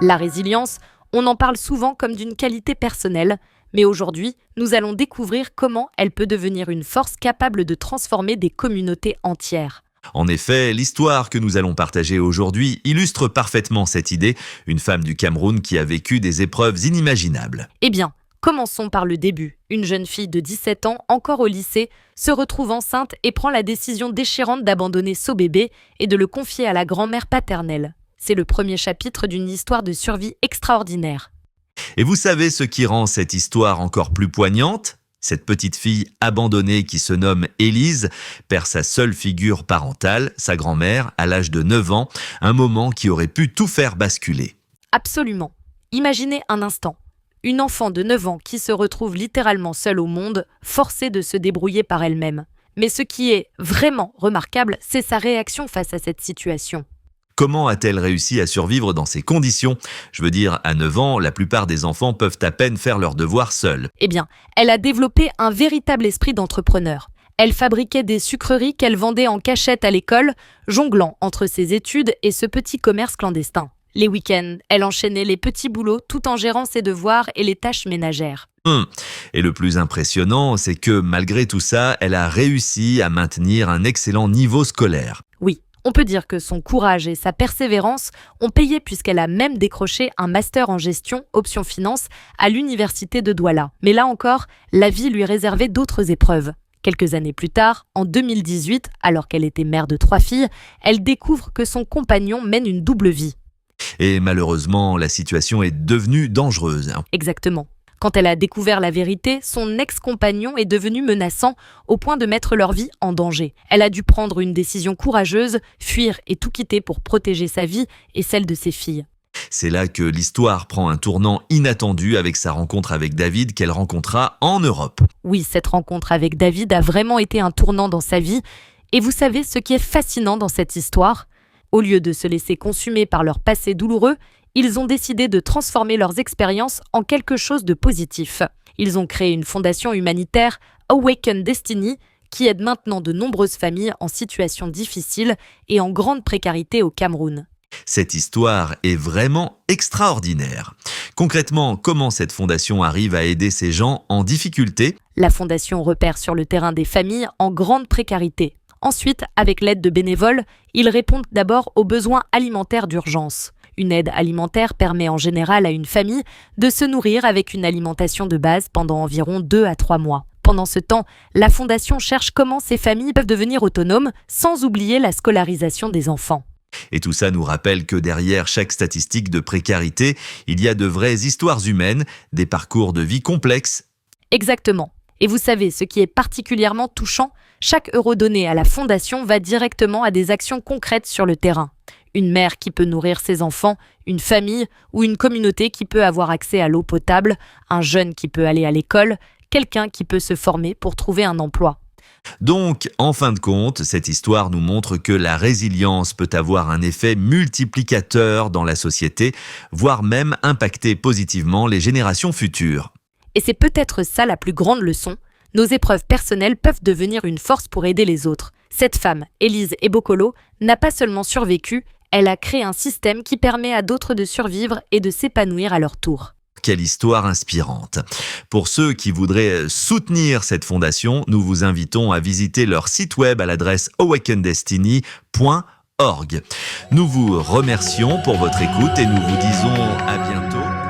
La résilience, on en parle souvent comme d'une qualité personnelle, mais aujourd'hui, nous allons découvrir comment elle peut devenir une force capable de transformer des communautés entières. En effet, l'histoire que nous allons partager aujourd'hui illustre parfaitement cette idée, une femme du Cameroun qui a vécu des épreuves inimaginables. Eh bien, commençons par le début. Une jeune fille de 17 ans, encore au lycée, se retrouve enceinte et prend la décision déchirante d'abandonner son bébé et de le confier à la grand-mère paternelle. C'est le premier chapitre d'une histoire de survie extraordinaire. Et vous savez ce qui rend cette histoire encore plus poignante ? Cette petite fille abandonnée qui se nomme Élise perd sa seule figure parentale, sa grand-mère, à l'âge de 9 ans, un moment qui aurait pu tout faire basculer. Absolument. Imaginez un instant. Une enfant de 9 ans qui se retrouve littéralement seule au monde, forcée de se débrouiller par elle-même. Mais ce qui est vraiment remarquable, c'est sa réaction face à cette situation. Comment a-t-elle réussi à survivre dans ces conditions ? Je veux dire, à 9 ans, la plupart des enfants peuvent à peine faire leurs devoirs seuls. Eh bien, elle a développé un véritable esprit d'entrepreneur. Elle fabriquait des sucreries qu'elle vendait en cachette à l'école, jonglant entre ses études et ce petit commerce clandestin. Les week-ends, elle enchaînait les petits boulots tout en gérant ses devoirs et les tâches ménagères. Et le plus impressionnant, c'est que malgré tout ça, elle a réussi à maintenir un excellent niveau scolaire. Oui. On peut dire que son courage et sa persévérance ont payé puisqu'elle a même décroché un master en gestion, option finance, à l'université de Douala. Mais là encore, la vie lui réservait d'autres épreuves. Quelques années plus tard, en 2018, alors qu'elle était mère de 3 filles, elle découvre que son compagnon mène une double vie. Et malheureusement, la situation est devenue dangereuse. Exactement. Quand elle a découvert la vérité, son ex-compagnon est devenu menaçant au point de mettre leur vie en danger. Elle a dû prendre une décision courageuse, fuir et tout quitter pour protéger sa vie et celle de ses filles. C'est là que l'histoire prend un tournant inattendu avec sa rencontre avec David qu'elle rencontra en Europe. Oui, cette rencontre avec David a vraiment été un tournant dans sa vie. Et vous savez ce qui est fascinant dans cette histoire ? Au lieu de se laisser consumer par leur passé douloureux, ils ont décidé de transformer leurs expériences en quelque chose de positif. Ils ont créé une fondation humanitaire, Awaken Destiny, qui aide maintenant de nombreuses familles en situation difficile et en grande précarité au Cameroun. Cette histoire est vraiment extraordinaire. Concrètement, comment cette fondation arrive à aider ces gens en difficulté ? La fondation repère sur le terrain des familles en grande précarité. Ensuite, avec l'aide de bénévoles, ils répondent d'abord aux besoins alimentaires d'urgence. Une aide alimentaire permet en général à une famille de se nourrir avec une alimentation de base pendant environ 2 à 3 mois. Pendant ce temps, la Fondation cherche comment ces familles peuvent devenir autonomes sans oublier la scolarisation des enfants. Et tout ça nous rappelle que derrière chaque statistique de précarité, il y a de vraies histoires humaines, des parcours de vie complexes. Exactement. Et vous savez, ce qui est particulièrement touchant, chaque euro donné à la Fondation va directement à des actions concrètes sur le terrain. Une mère qui peut nourrir ses enfants, une famille ou une communauté qui peut avoir accès à l'eau potable, un jeune qui peut aller à l'école, quelqu'un qui peut se former pour trouver un emploi. Donc, en fin de compte, cette histoire nous montre que la résilience peut avoir un effet multiplicateur dans la société, voire même impacter positivement les générations futures. Et c'est peut-être ça la plus grande leçon. Nos épreuves personnelles peuvent devenir une force pour aider les autres. Cette femme, Élise Ebokolo, n'a pas seulement survécu, elle a créé un système qui permet à d'autres de survivre et de s'épanouir à leur tour. Quelle histoire inspirante. Pour ceux qui voudraient soutenir cette fondation, nous vous invitons à visiter leur site web à l'adresse awakendestiny.org. Nous vous remercions pour votre écoute et nous vous disons à bientôt.